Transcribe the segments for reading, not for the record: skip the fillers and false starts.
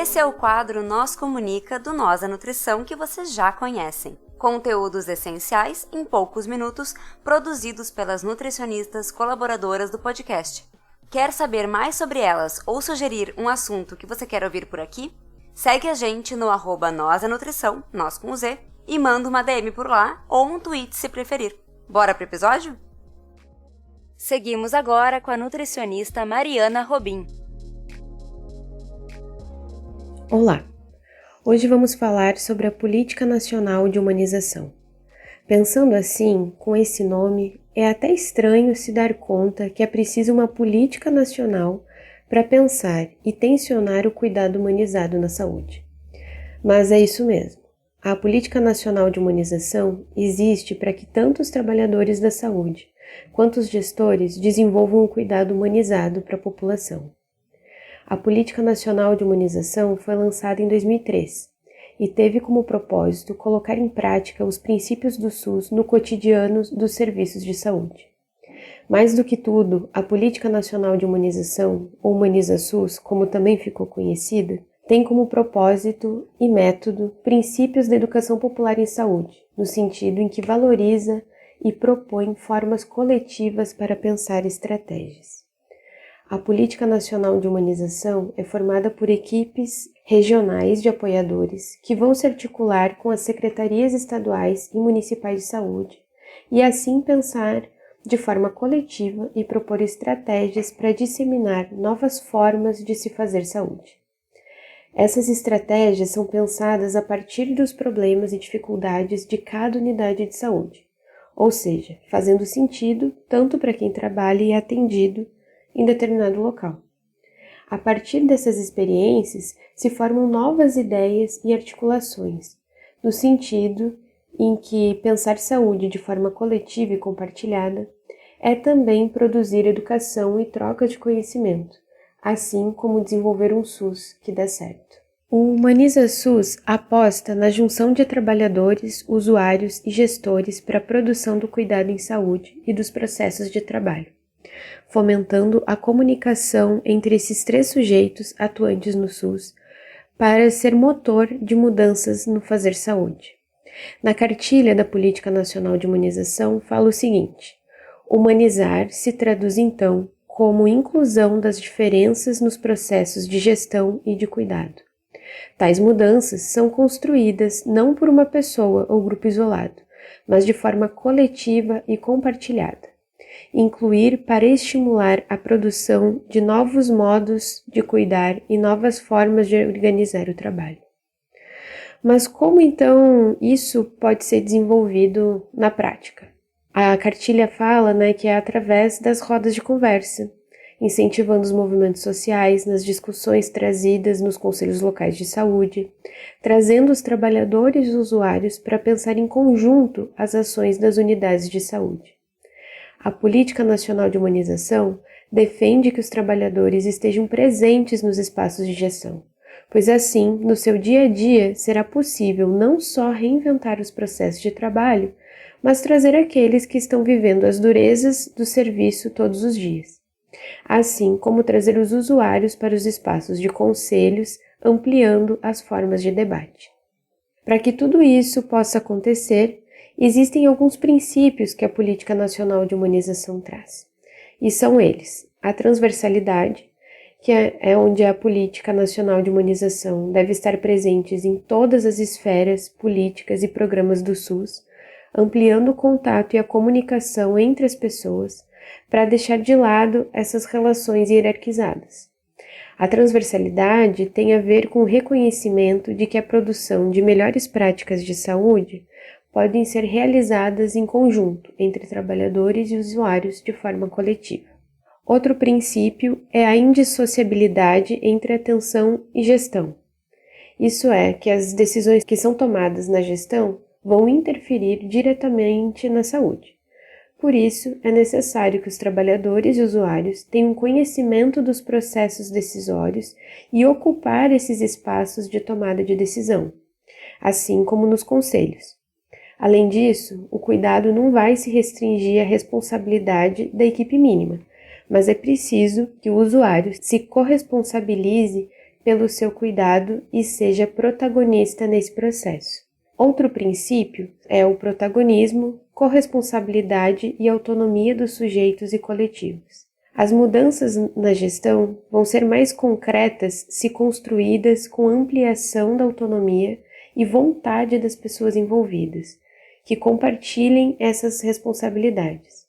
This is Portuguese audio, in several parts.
Esse é o quadro Nós Comunica do Nós da Nutrição que vocês já conhecem. Conteúdos essenciais em poucos minutos, produzidos pelas nutricionistas colaboradoras do podcast. Quer saber mais sobre elas ou sugerir um assunto que você quer ouvir por aqui? Segue a gente no @NósDaNutrição, nós com Z, e manda uma DM por lá ou um tweet se preferir. Bora pro episódio? Seguimos agora com a nutricionista Mariana Robin. Olá! Hoje vamos falar sobre a Política Nacional de Humanização. Pensando assim, com esse nome, é até estranho se dar conta que é preciso uma política nacional para pensar e tensionar o cuidado humanizado na saúde. Mas é isso mesmo. A Política Nacional de Humanização existe para que tanto os trabalhadores da saúde quanto os gestores desenvolvam um cuidado humanizado para a população. A Política Nacional de Humanização foi lançada em 2003 e teve como propósito colocar em prática os princípios do SUS no cotidiano dos serviços de saúde. Mais do que tudo, a Política Nacional de Humanização, ou Humaniza-SUS, como também ficou conhecida, tem como propósito e método princípios da educação popular em saúde, no sentido em que valoriza e propõe formas coletivas para pensar estratégias. A Política Nacional de Humanização é formada por equipes regionais de apoiadores que vão se articular com as secretarias estaduais e municipais de saúde e assim pensar de forma coletiva e propor estratégias para disseminar novas formas de se fazer saúde. Essas estratégias são pensadas a partir dos problemas e dificuldades de cada unidade de saúde, ou seja, fazendo sentido tanto para quem trabalha e é atendido em determinado local. A partir dessas experiências, se formam novas ideias e articulações, no sentido em que pensar saúde de forma coletiva e compartilhada é também produzir educação e troca de conhecimento, assim como desenvolver um SUS que dê certo. O Humaniza-SUS aposta na junção de trabalhadores, usuários e gestores para a produção do cuidado em saúde e dos processos de trabalho, fomentando a comunicação entre esses três sujeitos atuantes no SUS para ser motor de mudanças no fazer saúde. Na cartilha da Política Nacional de Humanização fala o seguinte: humanizar se traduz então como inclusão das diferenças nos processos de gestão e de cuidado. Tais mudanças são construídas não por uma pessoa ou grupo isolado, mas de forma coletiva e compartilhada. Incluir para estimular a produção de novos modos de cuidar e novas formas de organizar o trabalho. Mas como então isso pode ser desenvolvido na prática? A cartilha fala que é através das rodas de conversa, incentivando os movimentos sociais nas discussões trazidas nos conselhos locais de saúde, trazendo os trabalhadores e os usuários para pensar em conjunto as ações das unidades de saúde. A Política Nacional de Humanização defende que os trabalhadores estejam presentes nos espaços de gestão, pois assim, no seu dia a dia, será possível não só reinventar os processos de trabalho, mas trazer aqueles que estão vivendo as durezas do serviço todos os dias, assim como trazer os usuários para os espaços de conselhos, ampliando as formas de debate. Para que tudo isso possa acontecer, existem alguns princípios que a Política Nacional de Humanização traz, e são eles: a transversalidade, que é onde a Política Nacional de Humanização deve estar presente em todas as esferas, políticas e programas do SUS, ampliando o contato e a comunicação entre as pessoas, para deixar de lado essas relações hierarquizadas. A transversalidade tem a ver com o reconhecimento de que a produção de melhores práticas de saúde podem ser realizadas em conjunto entre trabalhadores e usuários de forma coletiva. Outro princípio é a indissociabilidade entre atenção e gestão. Isso é, que as decisões que são tomadas na gestão vão interferir diretamente na saúde. Por isso, é necessário que os trabalhadores e usuários tenham conhecimento dos processos decisórios e ocupar esses espaços de tomada de decisão, assim como nos conselhos. Além disso, o cuidado não vai se restringir à responsabilidade da equipe mínima, mas é preciso que o usuário se corresponsabilize pelo seu cuidado e seja protagonista nesse processo. Outro princípio é o protagonismo, corresponsabilidade e autonomia dos sujeitos e coletivos. As mudanças na gestão vão ser mais concretas se construídas com ampliação da autonomia e vontade das pessoas envolvidas, que compartilhem essas responsabilidades.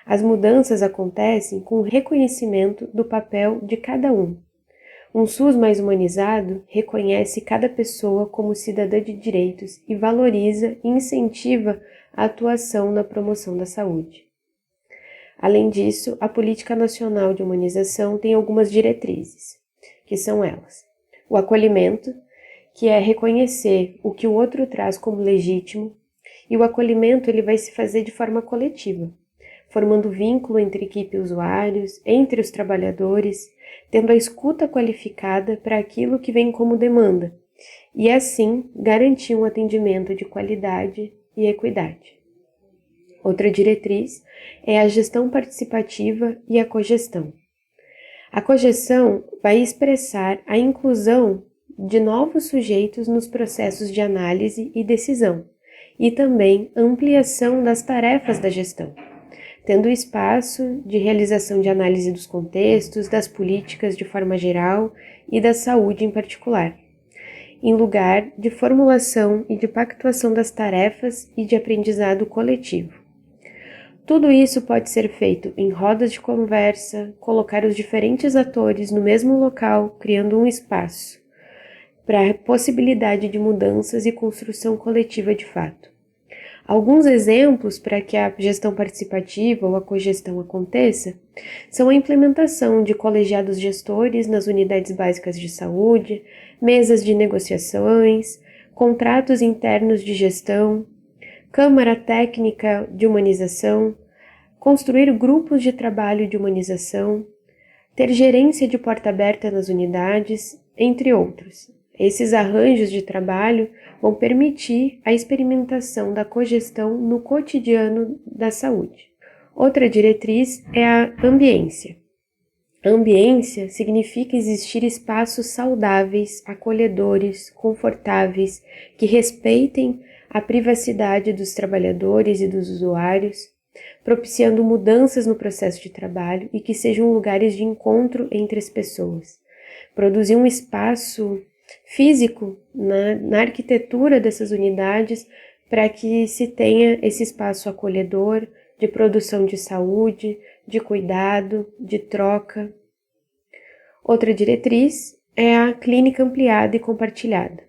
As mudanças acontecem com o reconhecimento do papel de cada um. Um SUS mais humanizado reconhece cada pessoa como cidadã de direitos e valoriza e incentiva a atuação na promoção da saúde. Além disso, a Política Nacional de Humanização tem algumas diretrizes, que são elas: o acolhimento, que é reconhecer o que o outro traz como legítimo, e o acolhimento ele vai se fazer de forma coletiva, formando vínculo entre equipe e usuários, entre os trabalhadores, tendo a escuta qualificada para aquilo que vem como demanda, e assim garantir um atendimento de qualidade e equidade. Outra diretriz é a gestão participativa e a cogestão. A cogestão vai expressar a inclusão de novos sujeitos nos processos de análise e decisão, e também a ampliação das tarefas da gestão, tendo espaço de realização de análise dos contextos, das políticas de forma geral e da saúde em particular, em lugar de formulação e de pactuação das tarefas e de aprendizado coletivo. Tudo isso pode ser feito em rodas de conversa, colocar os diferentes atores no mesmo local, criando um espaço para a possibilidade de mudanças e construção coletiva de fato. Alguns exemplos para que a gestão participativa ou a cogestão aconteça são a implementação de colegiados gestores nas unidades básicas de saúde, mesas de negociações, contratos internos de gestão, Câmara Técnica de Humanização, construir grupos de trabalho de humanização, ter gerência de porta aberta nas unidades, entre outros. Esses arranjos de trabalho vão permitir a experimentação da cogestão no cotidiano da saúde. Outra diretriz é a ambiência. A ambiência significa existir espaços saudáveis, acolhedores, confortáveis, que respeitem a privacidade dos trabalhadores e dos usuários, propiciando mudanças no processo de trabalho e que sejam lugares de encontro entre as pessoas. Produzir um espaço físico na arquitetura dessas unidades para que se tenha esse espaço acolhedor de produção de saúde, de cuidado, de troca. Outra diretriz é a clínica ampliada e compartilhada,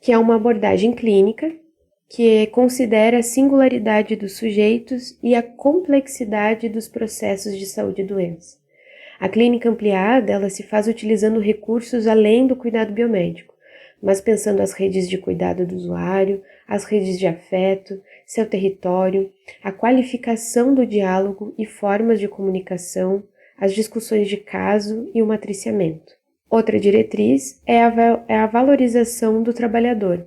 que é uma abordagem clínica que considera a singularidade dos sujeitos e a complexidade dos processos de saúde e doença. A clínica ampliada, ela se faz utilizando recursos além do cuidado biomédico, mas pensando as redes de cuidado do usuário, as redes de afeto, seu território, a qualificação do diálogo e formas de comunicação, as discussões de caso e o matriciamento. Outra diretriz é a valorização do trabalhador.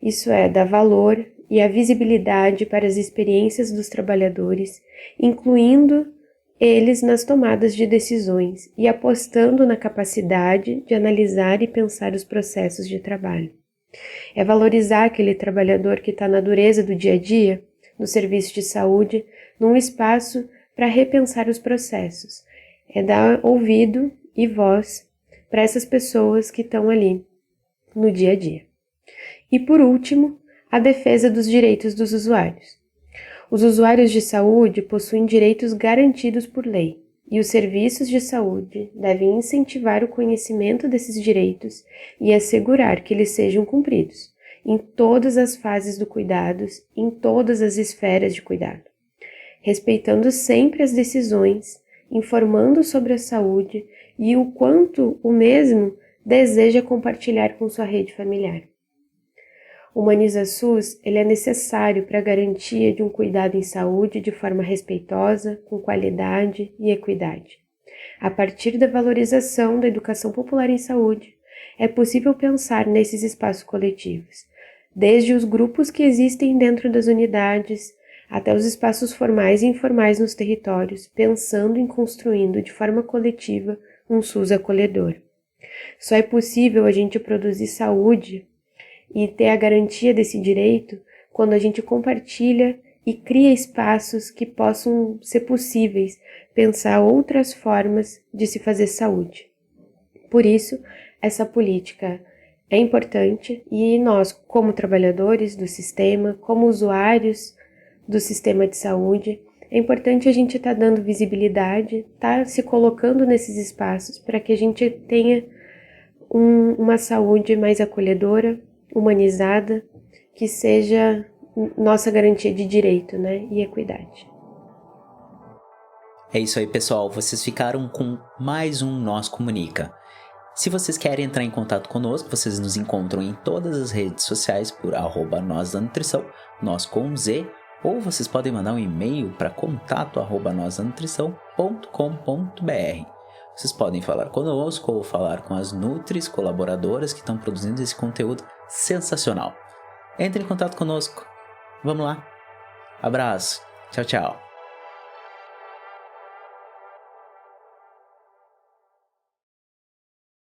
Isso é, dar valor e a visibilidade para as experiências dos trabalhadores, incluindo eles nas tomadas de decisões e apostando na capacidade de analisar e pensar os processos de trabalho. É valorizar aquele trabalhador que está na dureza do dia a dia, no serviço de saúde, num espaço para repensar os processos. É dar ouvido e voz para essas pessoas que estão ali no dia a dia. E por último, a defesa dos direitos dos usuários. Os usuários de saúde possuem direitos garantidos por lei, e os serviços de saúde devem incentivar o conhecimento desses direitos e assegurar que eles sejam cumpridos, em todas as fases do cuidado, em todas as esferas de cuidado, respeitando sempre as decisões, informando sobre a saúde e o quanto o mesmo deseja compartilhar com sua rede familiar. O Humaniza SUS ele é necessário para a garantia de um cuidado em saúde de forma respeitosa, com qualidade e equidade. A partir da valorização da educação popular em saúde, é possível pensar nesses espaços coletivos, desde os grupos que existem dentro das unidades, até os espaços formais e informais nos territórios, pensando em construindo de forma coletiva um SUS acolhedor. Só é possível a gente produzir saúde e ter a garantia desse direito quando a gente compartilha e cria espaços que possam ser possíveis pensar outras formas de se fazer saúde. Por isso, essa política é importante e nós, como trabalhadores do sistema, como usuários do sistema de saúde, é importante a gente estar dando visibilidade, estar se colocando nesses espaços para que a gente tenha uma saúde mais acolhedora, humanizada, que seja nossa garantia de direito, né, e equidade. É isso aí, pessoal. Vocês ficaram com mais um Nós Comunica. Se vocês querem entrar em contato conosco, vocês nos encontram em todas as redes sociais por @nozdanutrição, nós com Z, ou vocês podem mandar um e-mail para contato@nozdanutrição.com.br. Vocês podem falar conosco ou falar com as Nutris colaboradoras que estão produzindo esse conteúdo sensacional. Entre em contato conosco. Vamos lá. Abraço. Tchau, tchau.